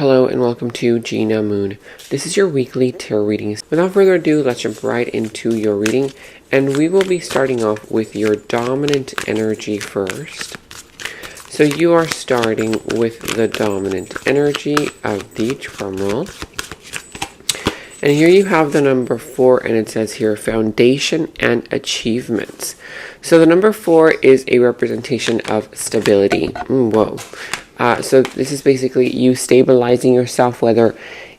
Hello and welcome to Gena Moon. This is your weekly tarot readings. Without further ado, let's jump right into your reading, and we will be starting off with your dominant energy first. So you are starting with the dominant energy of the drum roll. And here you have the number 4, and it says here foundation and achievements. So the number 4 is a representation of stability. So this is basically you stabilizing yourself, whether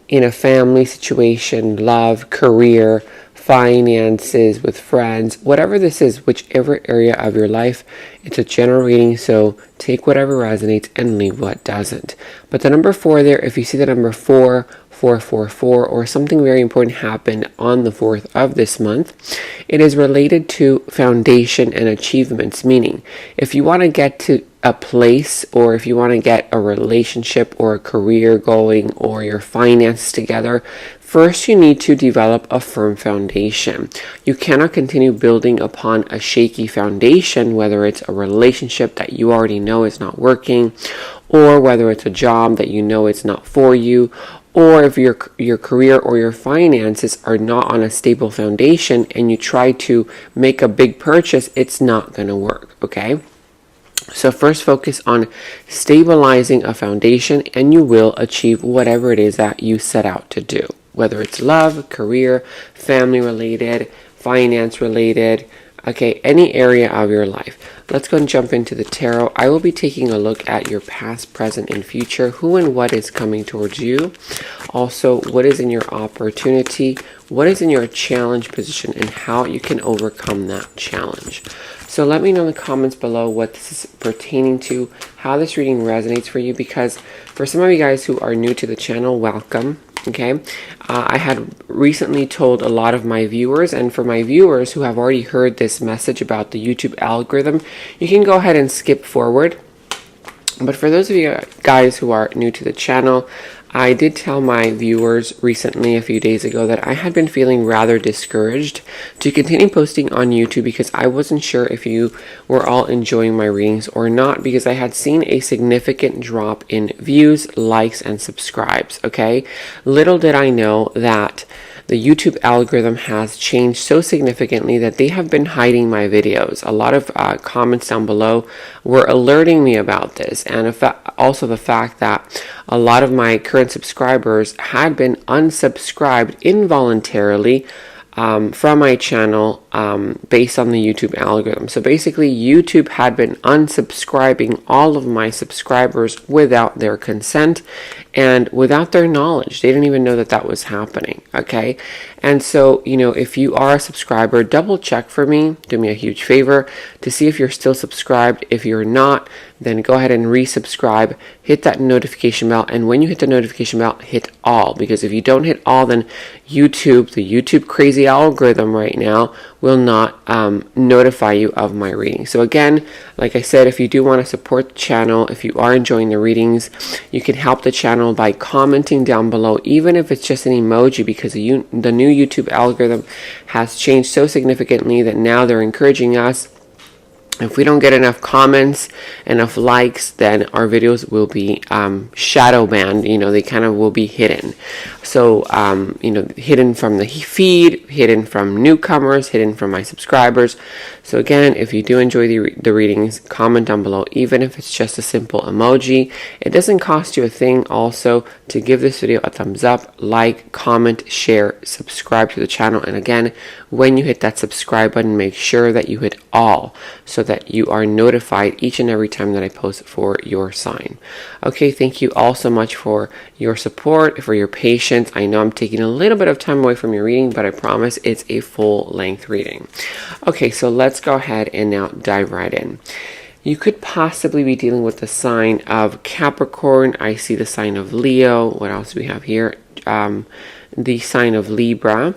in a family situation, love, career, finances, with friends, whatever this is, whichever area of your life. It's a general reading, so take whatever resonates and leave what doesn't. But the number 4 there, if you see the number 4, 444, or something very important happened on the 4th of this month, it is related to foundation and achievements, meaning if you want to get to a place, or if you want to get a relationship or a career going, or your finances together, first you need to develop a firm foundation. You cannot continue building upon a shaky foundation, whether it's a relationship that you already know is not working, or whether it's a job that you know it's not for you, or if your career or your finances are not on a stable foundation and you try to make a big purchase, it's not going to work, okay? So first focus on stabilizing a foundation, and you will achieve whatever it is that you set out to do, whether it's love, career, family related, finance related, okay, any area of your life. Let's go and jump into the tarot. I will be taking a look at your past, present, and future, who and what is coming towards you. Also, what is in your opportunity, what is in your challenge position, and how you can overcome that challenge. So let me know in the comments below what this is pertaining to, how this reading resonates for you, because for some of you guys who are new to the channel, welcome. Okay, I had recently told a lot of my viewers, and for my viewers who have already heard this message about the YouTube algorithm, you can go ahead and skip forward. But for those of you guys who are new to the channel, I did tell my viewers recently, a few days ago, that I had been feeling rather discouraged to continue posting on YouTube because I wasn't sure if you were all enjoying my readings or not, because I had seen a significant drop in views, likes, and subscribes, okay? Little did I know that the YouTube algorithm has changed so significantly that they have been hiding my videos. A lot of comments down below were alerting me about this, and also the fact that a lot of my current subscribers had been unsubscribed involuntarily from my channel based on the YouTube algorithm. So basically, YouTube had been unsubscribing all of my subscribers without their consent and without their knowledge. They didn't even know that that was happening, okay? And so, you know, if you are a subscriber, double check for me, do me a huge favor to see if you're still subscribed. If you're not, then go ahead and resubscribe, hit that notification bell, and when you hit the notification bell, hit all, because if you don't hit all, then YouTube, the YouTube crazy algorithm right now, will not notify you of my reading. So again, like I said, if you do want to support the channel, if you are enjoying the readings, you can help the channel by commenting down below, even if it's just an emoji, because the new YouTube algorithm has changed so significantly that now they're encouraging us, if we don't get enough comments, enough likes, then our videos will be shadow banned. You know, they kind of will be hidden. So, you know, hidden from the feed, hidden from newcomers, hidden from my subscribers. So again, if you do enjoy the readings, comment down below, even if it's just a simple emoji. It doesn't cost you a thing also to give this video a thumbs up, like, comment, share, subscribe to the channel. And again, when you hit that subscribe button, make sure that you hit all so that you are notified each and every time that I post for your sign. Okay, thank you all so much for your support, for your patience. I know I'm taking a little bit of time away from your reading, but I promise it's a full-length reading. Okay, so let's go ahead and now dive right in. You could possibly be dealing with the sign of Capricorn. I see the sign of Leo. What else do we have here? The sign of Libra.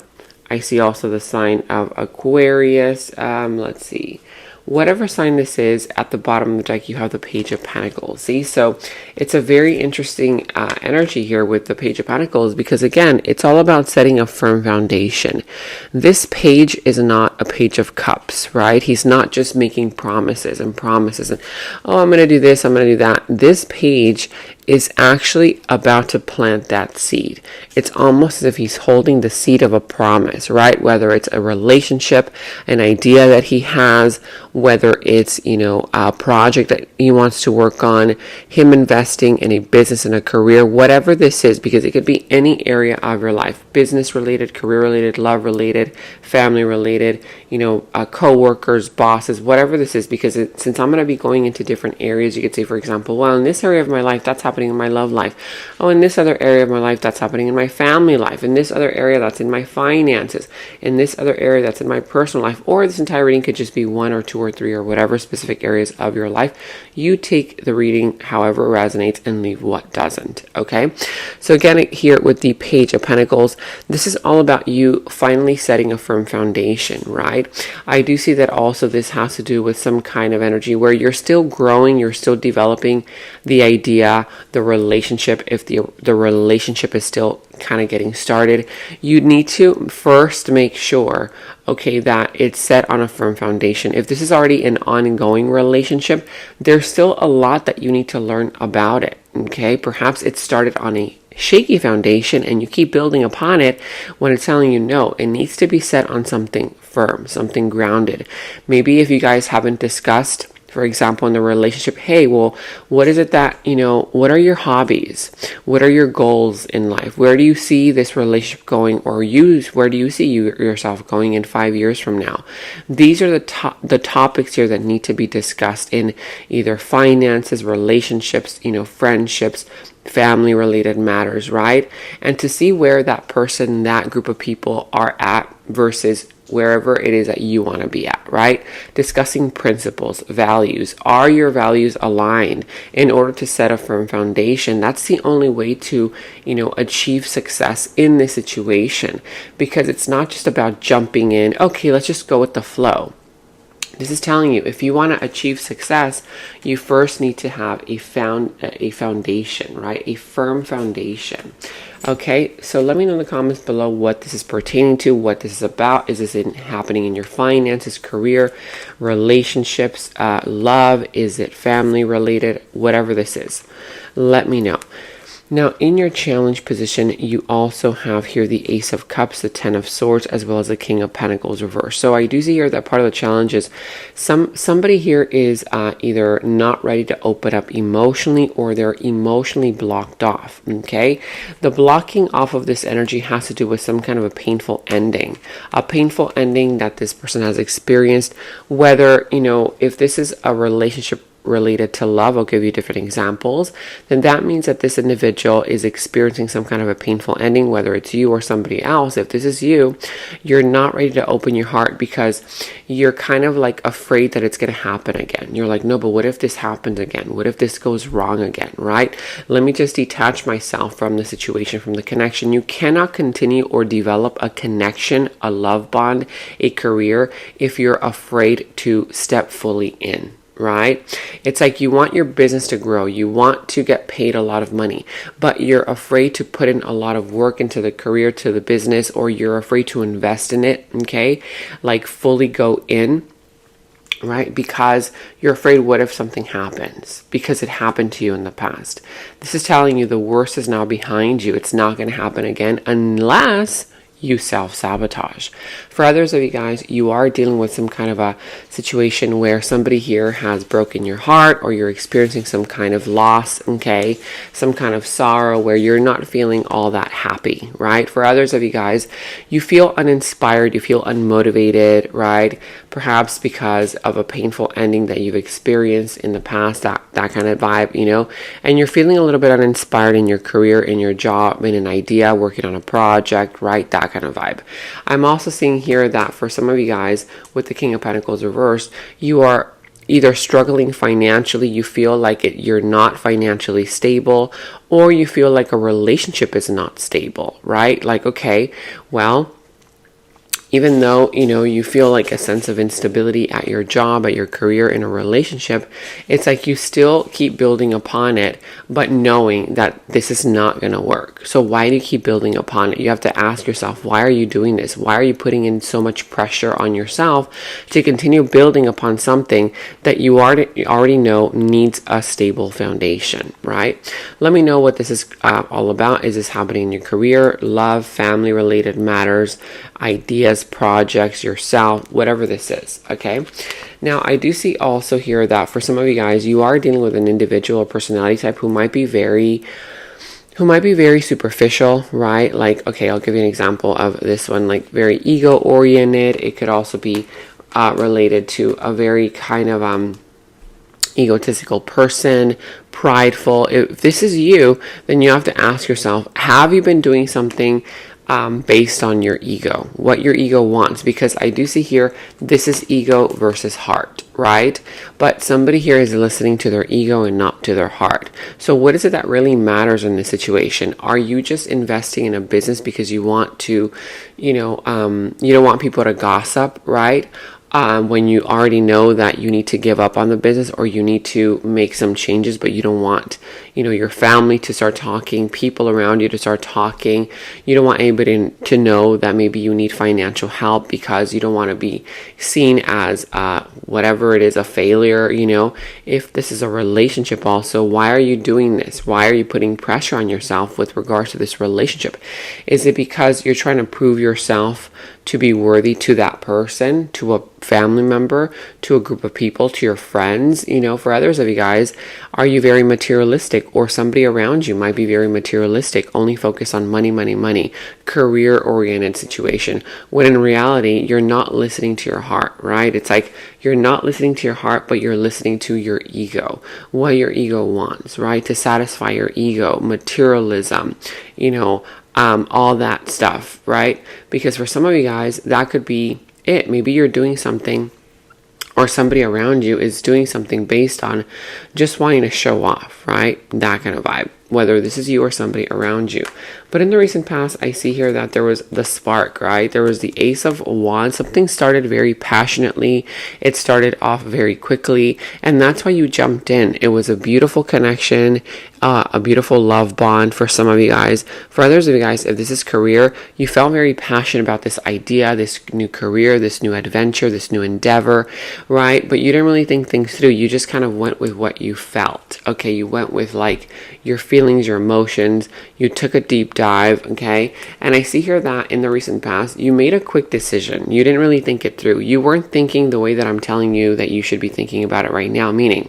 I see also the sign of Aquarius. Let's see. whatever sign this is, at the bottom of the deck you have the Page of Pentacles. See, so it's a very interesting energy here with the Page of Pentacles, because again, it's all about setting a firm foundation. This page is not a Page of Cups, right? He's not just making promises and promises and, oh, I'm going to do this, I'm going to do that. This page is actually about to plant that seed. It's almost as if he's holding the seed of a promise, right? Whether it's a relationship, an idea that he has, whether it's, a project that he wants to work on, him investing in a business and a career, whatever this is, because it could be any area of your life, business related, career related, love related, family related, co-workers, bosses, whatever this is, because since I'm going to be going into different areas, you could say, for example, well, in this area of my life, that's happening in my love life. Oh, in this other area of my life, that's happening in my family life. In this other area, that's in my finances. In this other area, that's in my personal life. Or this entire reading could just be 1 or 2 or 3 or whatever specific areas of your life. You take the reading however it resonates and leave what doesn't. Okay. So again, here with the Page of Pentacles, this is all about you finally setting a firm foundation, right? I do see that also this has to do with some kind of energy where you're still growing, you're still developing the idea, the relationship. If the relationship is still kind of getting started, you need to first make sure, okay, that it's set on a firm foundation. If this is already an ongoing relationship, there's still a lot that you need to learn about it. Okay, perhaps it started on a shaky foundation and you keep building upon it when it's telling you no, it needs to be set on something firm, something grounded. Maybe if you guys haven't discussed, for example, in the relationship, hey, well, what is it that, what are your hobbies? What are your goals in life? Where do you see this relationship going, or where do you see yourself going in 5 years from now? These are the topics here that need to be discussed in either finances, relationships, friendships, family related matters, right? And to see where that person, that group of people are at versus wherever it is that you want to be at, right? Discussing principles, values. Are your values aligned in order to set a firm foundation? That's the only way to, achieve success in this situation, because it's not just about jumping in. Okay, let's just go with the flow. This is telling you, if you want to achieve success, you first need to have a foundation, right? A firm foundation. Okay, so let me know in the comments below what this is pertaining to, what this is about. Is this happening in your finances, career, relationships, love? Is it family related? Whatever this is, let me know. Now, in your challenge position, you also have here the Ace of Cups, the Ten of Swords, as well as the King of Pentacles reversed. So I do see here that part of the challenge is somebody here is either not ready to open up emotionally, or they're emotionally blocked off, okay? The blocking off of this energy has to do with some kind of a painful ending that this person has experienced, whether, if this is a relationship related to love, I'll give you different examples, then that means that this individual is experiencing some kind of a painful ending, whether it's you or somebody else. If this is you, you're not ready to open your heart because you're kind of like afraid that it's going to happen again. You're like, no, but what if this happens again? What if this goes wrong again, right? Let me just detach myself from the situation, from the connection. You cannot continue or develop a connection, a love bond, a career, if you're afraid to step fully in. Right? It's like you want your business to grow. You want to get paid a lot of money, but you're afraid to put in a lot of work into the career, to the business, or you're afraid to invest in it. Okay. Like fully go in, right? Because you're afraid, what if something happens? Because it happened to you in the past. This is telling you the worst is now behind you. It's not going to happen again unless you self-sabotage. For others of you guys, you are dealing with some kind of a situation where somebody here has broken your heart, or you're experiencing some kind of loss, okay? Some kind of sorrow where you're not feeling all that happy, right? For others of you guys, you feel uninspired, you feel unmotivated, right? Perhaps because of a painful ending that you've experienced in the past, that kind of vibe, and you're feeling a little bit uninspired in your career, in your job, in an idea, working on a project, right? That kind of vibe. I'm also seeing here that for some of you guys with the King of Pentacles reversed, you are either struggling financially, you feel like you're not financially stable, or you feel like a relationship is not stable, right? Like, okay, well, even though, you know, you feel like a sense of instability at your job, at your career, in a relationship, it's like you still keep building upon it, but knowing that this is not going to work. So why do you keep building upon it? You have to ask yourself, why are you doing this? Why are you putting in so much pressure on yourself to continue building upon something that you already know needs a stable foundation, right? Let me know what this is all about. Is this happening in your career, love, family related matters, ideas, projects, yourself, whatever this is, okay? Now, I do see also here that for some of you guys, you are dealing with an individual or personality type who might be very superficial, right? Like, okay, I'll give you an example of this one, like very ego oriented. It could also be related to a very kind of egotistical person, prideful. If this is you, then you have to ask yourself, have you been doing something based on your ego, what your ego wants? Because I do see here, this is ego versus heart, right? But somebody here is listening to their ego and not to their heart. So what is it that really matters in this situation? Are you just investing in a business because you want to, you don't want people to gossip, right? When you already know that you need to give up on the business, or you need to make some changes, but you don't want, your family to start talking, people around you to start talking. You don't want anybody to know that maybe you need financial help, because you don't want to be seen as whatever it is, a failure. If this is a relationship also, why are you doing this? Why are you putting pressure on yourself with regards to this relationship? Is it because you're trying to prove yourself to be worthy to that person, to a family member, to a group of people, to your friends? For others of you guys, are you very materialistic, or somebody around you might be very materialistic, only focused on money, money, money, career oriented situation, when in reality, you're not listening to your heart, right? It's like you're not listening to your heart, but you're listening to your ego, what your ego wants, right? To satisfy your ego, materialism, all that stuff, right? Because for some of you guys, that could be it. Maybe you're doing something, or somebody around you is doing something based on just wanting to show off, right? That kind of vibe, whether this is you or somebody around you. But in the recent past, I see here that there was the spark, right? There was the Ace of Wands. Something started very passionately. It started off very quickly, and that's why you jumped in. It was a beautiful connection, a beautiful love bond for some of you guys. For others of you guys, if this is career, you felt very passionate about this idea, this new career, this new adventure, this new endeavor, right? But you didn't really think things through. You just kind of went with what you felt. Okay, you went with like your feelings, your emotions. You took a deep dive, okay? And I see here that in the recent past, you made a quick decision. You didn't really think it through. You weren't thinking the way that I'm telling you that you should be thinking about it right now, meaning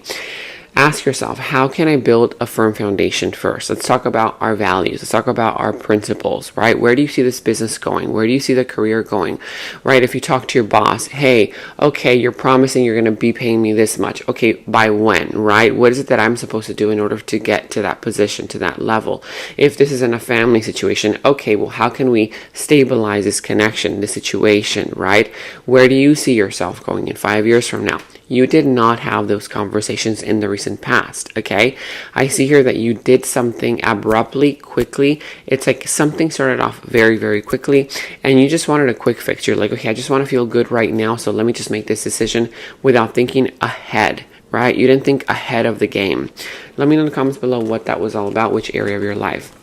ask yourself, how can I build a firm foundation first? Let's talk about our values. Let's talk about our principles, right? Where do you see this business going? Where do you see the career going, right? If you talk to your boss, hey, okay, you're promising you're going to be paying me this much. Okay, by when, right? What is it that I'm supposed to do in order to get to that position, to that level? If this is in a family situation, okay, well, how can we stabilize this connection, this situation, right? Where do you see yourself going in 5 years from now? You did not have those conversations in the recent past, okay? I see here that you did something abruptly, quickly. It's like something started off very, very quickly, and you just wanted a quick fix. You're like, okay, I just want to feel good right now, so let me just make this decision without thinking ahead, right? You didn't think ahead of the game. Let me know in the comments below what that was all about, which area of your life.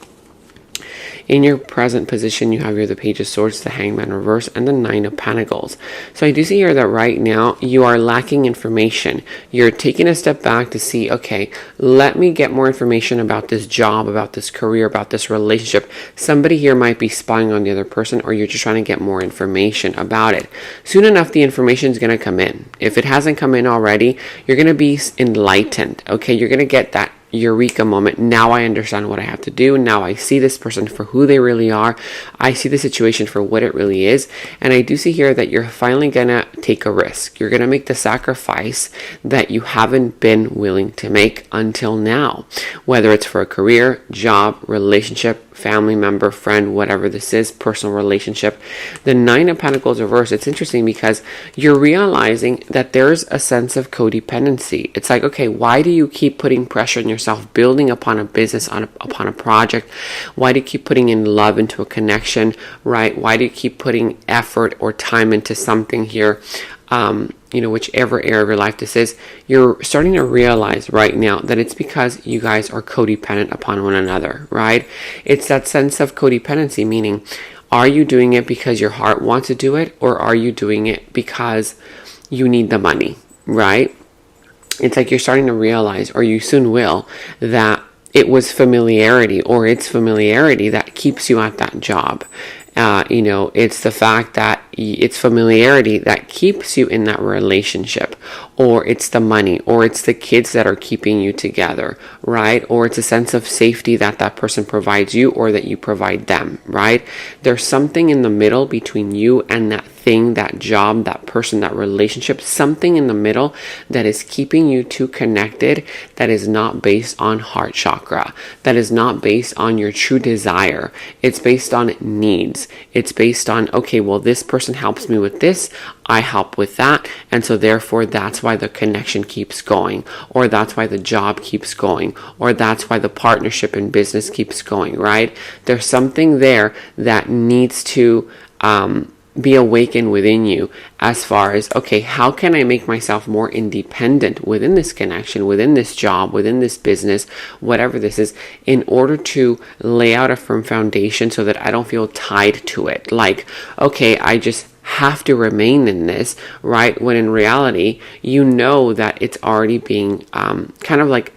In your present position, you have here the Page of Swords, the Hangman reverse, and the Nine of Pentacles. So I do see here that right now you are lacking information. You're taking a step back to see, okay, let me get more information about this job, about this career, about this relationship. Somebody here might be spying on the other person, or you're just trying to get more information about it. Soon enough, the information is going to come in. If it hasn't come in already, you're going to be enlightened, okay? You're going to get that eureka moment. Now I understand what I have to do. Now I see this person for who they really are. I see the situation for what it really is. And I do see here that you're finally gonna take a risk. You're gonna make the sacrifice that you haven't been willing to make until now, whether it's for a career, job, relationship, family member, friend, whatever this is, personal relationship. The Nine of Pentacles reverse, it's interesting because you're realizing that there's a sense of codependency. It's like, okay, why do you keep putting pressure on yourself yourself building upon a business, upon a project? Why do you keep putting in love into a connection, right? Why do you keep putting effort or time into something here? Whichever area of your life this is, you're starting to realize right now that it's because you guys are codependent upon one another, right? It's that sense of codependency, meaning, are you doing it because your heart wants to do it, or are you doing it because you need the money, right? It's like you're starting to realize, or you soon will, that it was familiarity, or it's familiarity that keeps you at that job. It's the fact that it's familiarity that keeps you in that relationship, or it's the money, or it's the kids that are keeping you together, right? Or it's a sense of safety that that person provides you, or that you provide them, right? There's something in the middle between you and that thing, that job, that person, that relationship, something in the middle that is keeping you two connected, that is not based on heart chakra, that is not based on your true desire. It's based on needs. It's based on, okay, well, this person helps me with this, I help with that, and so therefore that's why the connection keeps going, or that's why the job keeps going, or that's why the partnership in business keeps going, right? There's something there that needs to be awakened within you, as far as, okay, how can I make myself more independent within this connection, within this job, within this business, whatever this is, in order to lay out a firm foundation so that I don't feel tied to it. Like, okay, I just have to remain in this, right? When in reality, you know that it's already being kind of like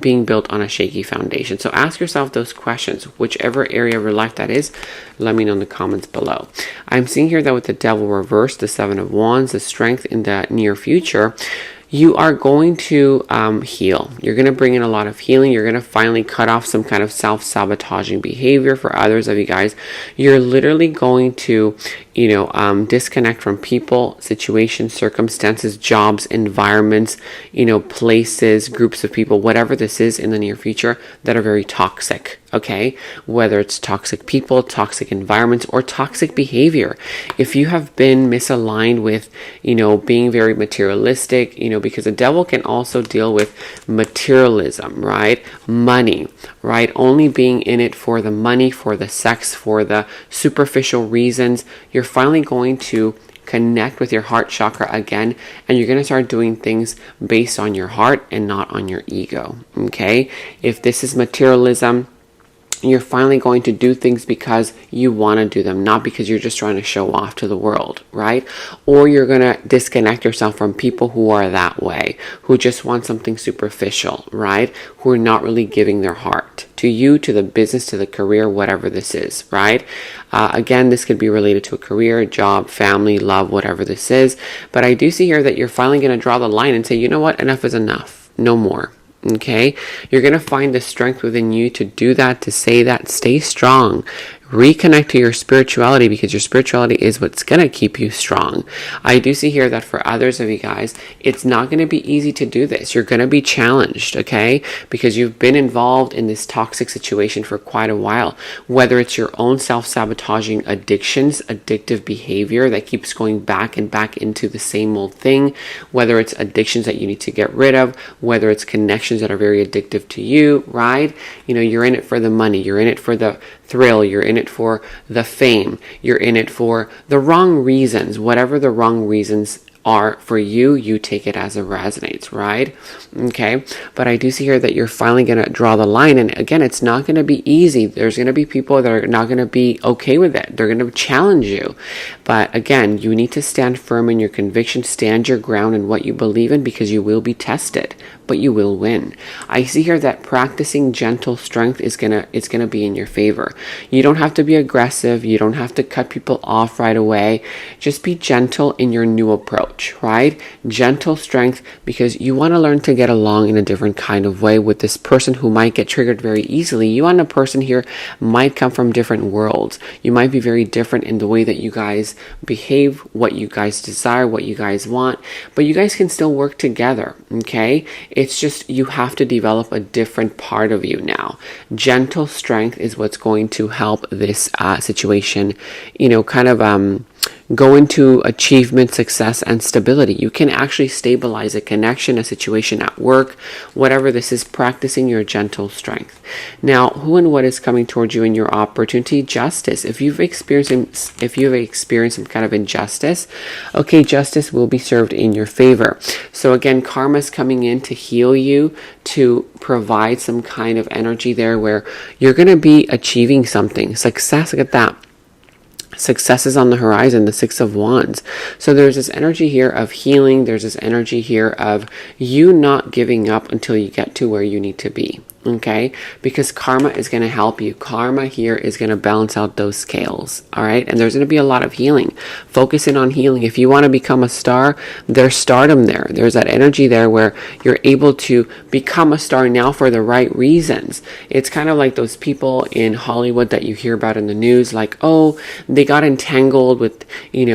being built on a shaky foundation. So ask yourself those questions, whichever area of your life that is. Let me know in the comments below. I'm seeing here that with the Devil reversed, the Seven of Wands, the Strength in the near future, you are going to heal. You're going to bring in a lot of healing. You're going to finally cut off some kind of self-sabotaging behavior. For others of you guys, you're literally going to, disconnect from people, situations, circumstances, jobs, environments, places, groups of people, whatever this is in the near future that are very toxic. Okay, whether it's toxic people, toxic environments, or toxic behavior. If you have been misaligned with, being very materialistic, because the devil can also deal with materialism, right? Money, right? Only being in it for the money, for the sex, for the superficial reasons. You're finally going to connect with your heart chakra again, and you're going to start doing things based on your heart and not on your ego. Okay, if this is materialism, you're finally going to do things because you want to do them, not because you're just trying to show off to the world, right? Or you're going to disconnect yourself from people who are that way, who just want something superficial, right? Who are not really giving their heart to you, to the business, to the career, whatever this is, right? Again, this could be related to a career, job, family, love, whatever this is. But I do see here that you're finally going to draw the line and say, you know what? Enough is enough. No more. Okay, you're going to find the strength within you to do that, to say that. Stay strong. Reconnect to your spirituality, because your spirituality is what's going to keep you strong. I do see here that for others of you guys, it's not going to be easy to do this. You're going to be challenged, okay? Because you've been involved in this toxic situation for quite a while. Whether it's your own self-sabotaging addictions, addictive behavior that keeps going back and back into the same old thing, whether it's addictions that you need to get rid of, whether it's connections that are very addictive to you, right? You're in it for the money. You're in it for the thrill. You're in it for the fame. You're in it for the wrong reasons. Whatever the wrong reasons are for you, you take it as it resonates, right? Okay, but I do see here that you're finally going to draw the line, and again, it's not going to be easy. There's going to be people that are not going to be okay with it. They're going to challenge you, but again, you need to stand firm in your conviction, stand your ground in what you believe in, because you will be tested, but you will win. I see here that practicing gentle strength is gonna be in your favor. You don't have to be aggressive. You don't have to cut people off right away. Just be gentle in your new approach, right? Gentle strength, because you want to learn to get along in a different kind of way with this person who might get triggered very easily. You and a person here might come from different worlds. You might be very different in the way that you guys behave, what you guys desire, what you guys want, but you guys can still work together, okay? It's just you have to develop a different part of you now. Gentle strength is what's going to help this situation, kind of go into achievement, success, and stability. You can actually stabilize a connection, a situation at work, whatever this is, practicing your gentle strength. Now, who and what is coming towards you in your opportunity? Justice. If you've experienced some kind of injustice, okay, justice will be served in your favor. So again, karma is coming in to heal you, to provide some kind of energy there where you're going to be achieving something. Success, look at that. Success is on the horizon, the Six of Wands. So there's this energy here of healing. There's this energy here of you not giving up until you get to where you need to be. Okay, because karma is going to help you. Karma here is going to balance out those scales. All right, and there's going to be a lot of healing. Focus in on healing. If you want to become a star, there's stardom there. There's that energy there where you're able to become a star now for the right reasons. It's kind of like those people in Hollywood that you hear about in the news, like, oh, they got entangled with, in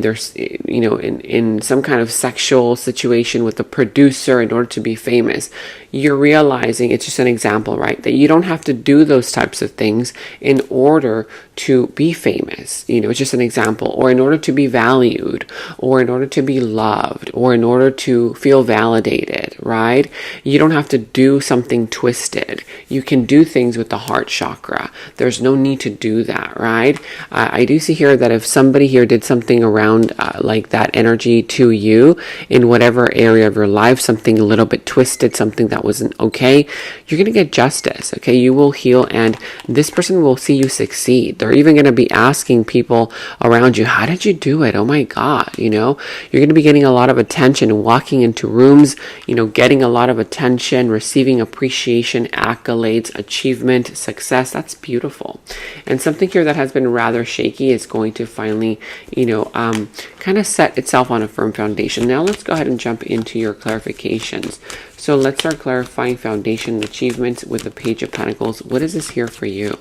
their, in some kind of sexual situation with a producer in order to be famous. You're realizing, it's just an example, right? That you don't have to do those types of things in order to be famous. It's just an example. Or in order to be valued, or in order to be loved, or in order to feel validated, right? You don't have to do something twisted. You can do things with the heart chakra. There's no need to do that, right? I do see here that if somebody here did something around like that energy to you in whatever area of your life, something a little bit twisted, something that wasn't okay, you're going to get justice. Okay, you will heal, and this person will see you succeed. They're even going to be asking people around you, how did you do it? Oh my God, you're going to be getting a lot of attention, walking into rooms, getting a lot of attention, receiving appreciation, accolades, achievement, success. That's beautiful. And something here that has been rather shaky is going to finally, kind of set itself on a firm foundation. Now let's go ahead and jump into your clarifications. So let's start clarifying foundation achievements with the Page of Pentacles. What is this here for you?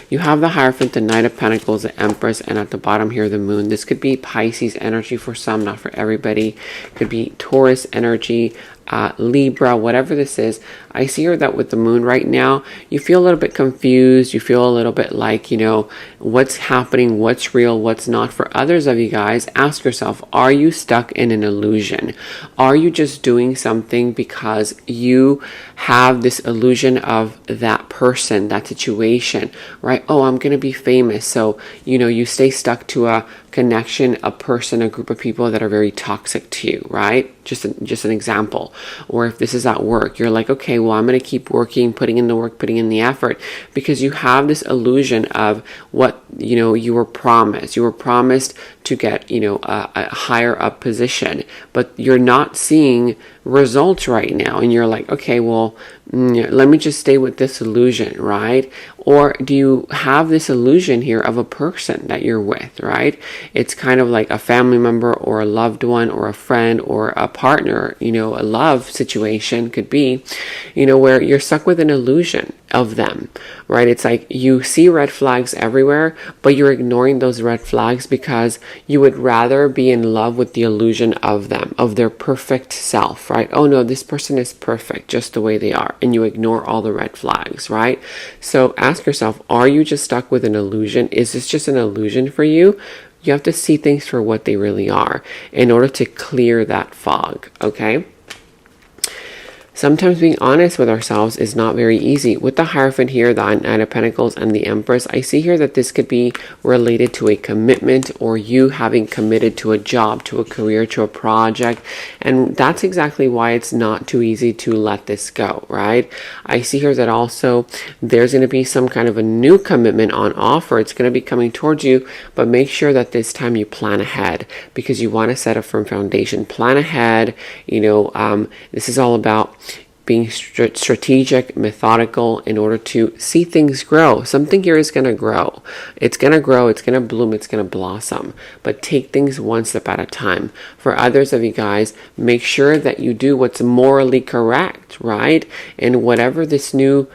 You have the Hierophant, the Knight of Pentacles, the Empress, and at the bottom here, the Moon. This could be Pisces energy for some, not for everybody. It could be Taurus energy, Libra, whatever this is. I see here that with the Moon right now, you feel a little bit confused. You feel a little bit like, what's happening, what's real, what's not. For others of you guys, ask yourself, are you stuck in an illusion? Are you just doing something because you have this illusion of that person, that situation, right? Oh, I'm going to be famous. So, you stay stuck to a connection, a person, a group of people that are very toxic to you, right? Just an example. Or if this is at work, you're like, okay, well, I'm going to keep working, putting in the work, putting in the effort, because you have this illusion of what, you were promised. You were promised to get, a higher up position, but you're not seeing results right now. And you're like, okay, well, let me just stay with this illusion, right? Or do you have this illusion here of a person that you're with, right? It's kind of like a family member or a loved one or a friend or a partner, a love situation could be, where you're stuck with an illusion of them, right? It's like you see red flags everywhere, but you're ignoring those red flags because you would rather be in love with the illusion of them, of their perfect self, right? Oh no, this person is perfect just the way they are. And you ignore all the red flags, right? So ask yourself, are you just stuck with an illusion? Is this just an illusion for you? You have to see things for what they really are in order to clear that fog, okay? Sometimes being honest with ourselves is not very easy. With the Hierophant here, the Knight of Pentacles, and the Empress, I see here that this could be related to a commitment or you having committed to a job, to a career, to a project. And that's exactly why it's not too easy to let this go, right? I see here that also there's going to be some kind of a new commitment on offer. It's going to be coming towards you, but make sure that this time you plan ahead because you want to set a firm foundation. Plan ahead. This is all about being strategic, methodical in order to see things grow. Something here is going to grow. It's going to grow, it's going to bloom, it's going to blossom. But take things one step at a time. For others of you guys, make sure that you do what's morally correct, right? And whatever this new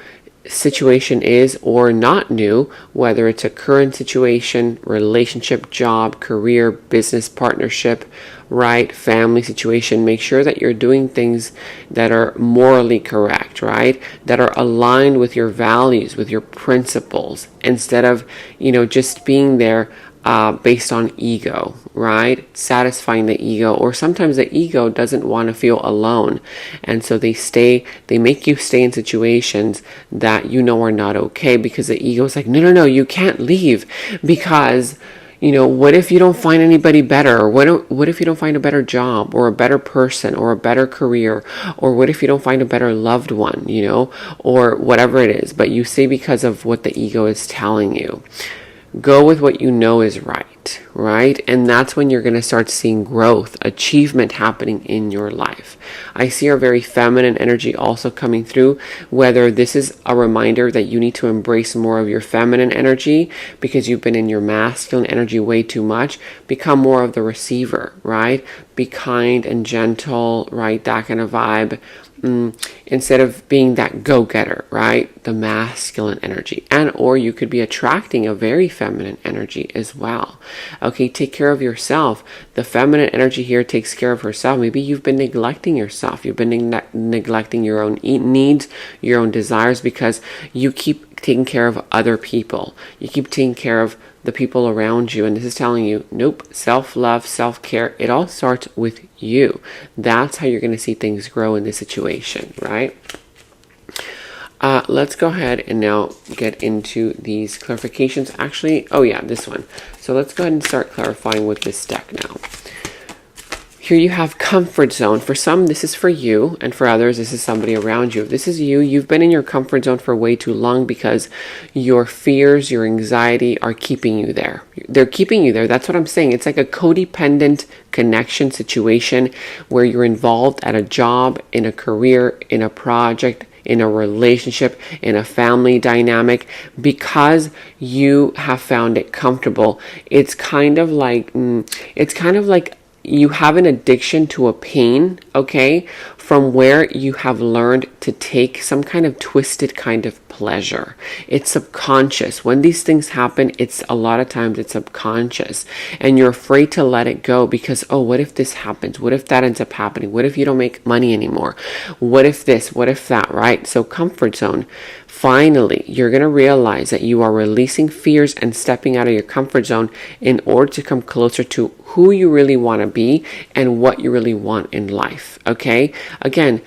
situation is or not new, whether it's a current situation, relationship, job, career, business partnership, right, family situation, make sure that you're doing things that are morally correct, right, that are aligned with your values, with your principles, instead of just being there based on ego, right? Satisfying the ego, or sometimes the ego doesn't want to feel alone. And so they make you stay in situations that you know are not okay, because the ego is like, no, you can't leave, because what if you don't find anybody better? Or what if you don't find a better job, or a better person, or a better career? Or what if you don't find a better loved one, or whatever it is? But you say because of what the ego is telling you. Go with what you know is right? And that's when you're going to start seeing growth, achievement happening in your life. I see a very feminine energy also coming through, whether this is a reminder that you need to embrace more of your feminine energy because you've been in your masculine energy way too much. Become more of the receiver, right? Be kind and gentle, right? That kind of vibe. Instead of being that go-getter, right? The masculine energy. Or you could be attracting a very feminine energy as well. Okay, take care of yourself. The feminine energy here takes care of herself. Maybe you've been neglecting yourself. You've been neglecting your own needs, your own desires, because you keep taking care of other people. You keep taking care of the people around you, and this is telling you, nope, self-love, self-care, it all starts with you. That's how you're going to see things grow in this situation, right? Let's go ahead and now get into these clarifications. Actually, this one. So let's go ahead and start clarifying with this deck now. Here you have comfort zone. For some, this is for you, and for others, this is somebody around you. If this is you, you've been in your comfort zone for way too long because your fears, your anxiety are keeping you there. They're keeping you there. That's what I'm saying. It's like a codependent connection situation where you're involved at a job, in a career, in a project, in a relationship, in a family dynamic, because you have found it comfortable. It's kind of like you have an addiction to a pain, okay, from where you have learned to take some kind of twisted kind of pleasure. It's subconscious. When these things happen, a lot of times it's subconscious, and you're afraid to let it go because, what if this happens? What if that ends up happening? What if you don't make money anymore? What if this? What if that, right? So comfort zone. Finally, you're going to realize that you are releasing fears and stepping out of your comfort zone in order to come closer to who you really want to be and what you really want in life. Okay? Again,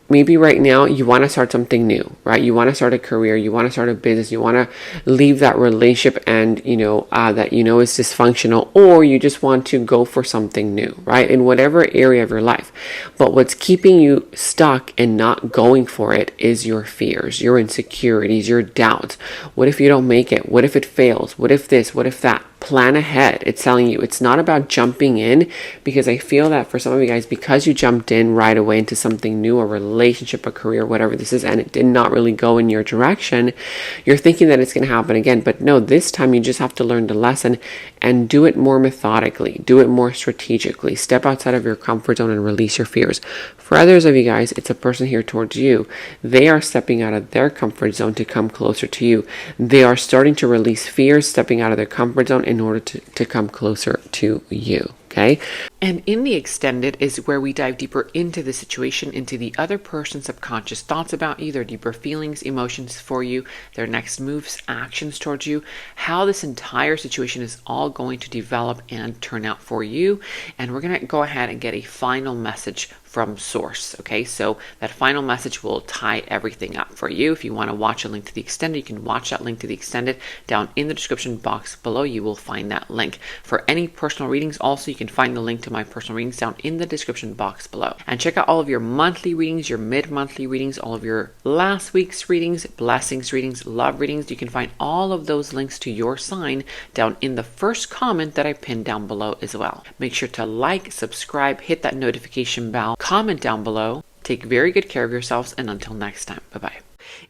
maybe right now you want to start something new, right? You want to start a career, you want to start a business, you want to leave that relationship and that is dysfunctional, or you just want to go for something new, right? In whatever area of your life. But what's keeping you stuck and not going for it is your fears, your insecurities, your doubts. What if you don't make it? What if it fails? What if this? What if that? Plan ahead. It's telling you it's not about jumping in, because I feel that for some of you guys, because you jumped in right away into something new, a relationship, a career, whatever this is, and it did not really go in your direction, you're thinking that it's going to happen again. But no, this time you just have to learn the lesson and do it more methodically, do it more strategically, step outside of your comfort zone and release your fears. For others of you guys, it's a person here towards you. They are stepping out of their comfort zone to come closer to you. They are starting to release fears, stepping out of their comfort zone in order to come closer to you. Okay. And in the extended is where we dive deeper into the situation, into the other person's subconscious thoughts about you, their deeper feelings, emotions for you, their next moves, actions towards you, how this entire situation is all going to develop and turn out for you. And we're going to go ahead and get a final message from source. Okay, so that final message will tie everything up for you. If you want to watch a link to the extended, you can watch that link to the extended down in the description box below. You will find that link. For any personal readings, also you can find the link to my personal readings down in the description box below. And check out all of your monthly readings, your mid-monthly readings, all of your last week's readings, blessings readings, love readings. You can find all of those links to your sign down in the first comment that I pinned down below as well. Make sure to like, subscribe, hit that notification bell, comment down below. Take very good care of yourselves, and until next time, bye-bye.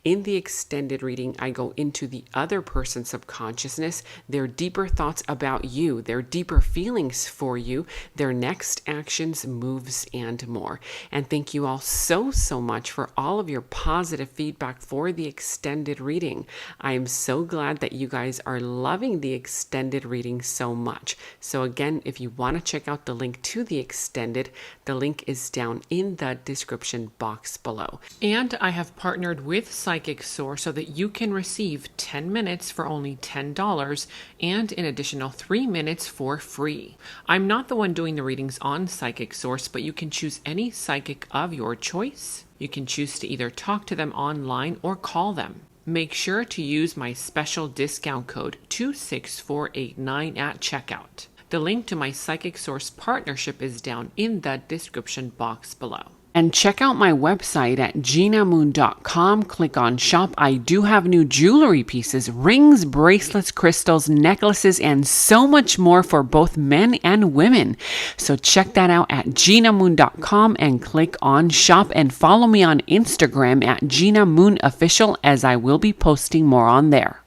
In the extended reading, I go into the other person's subconsciousness, their deeper thoughts about you, their deeper feelings for you, their next actions, moves, and more. And thank you all so much for all of your positive feedback for the extended reading. I am so glad that you guys are loving the extended reading so much. So again, if you want to check out the link to the extended, the link is down in the description box below. And I have partnered with Psychic Source so that you can receive 10 minutes for only $10 and an additional 3 minutes for free. I'm not the one doing the readings on Psychic Source, but you can choose any psychic of your choice. You can choose to either talk to them online or call them. Make sure to use my special discount code 26489 at checkout. The link to my Psychic Source partnership is down in the description box below. And check out my website at genamoon.com. Click on shop. I do have new jewelry pieces, rings, bracelets, crystals, necklaces, and so much more for both men and women. So check that out at genamoon.com and click on shop, and follow me on Instagram at Gena Moon Official, as I will be posting more on there.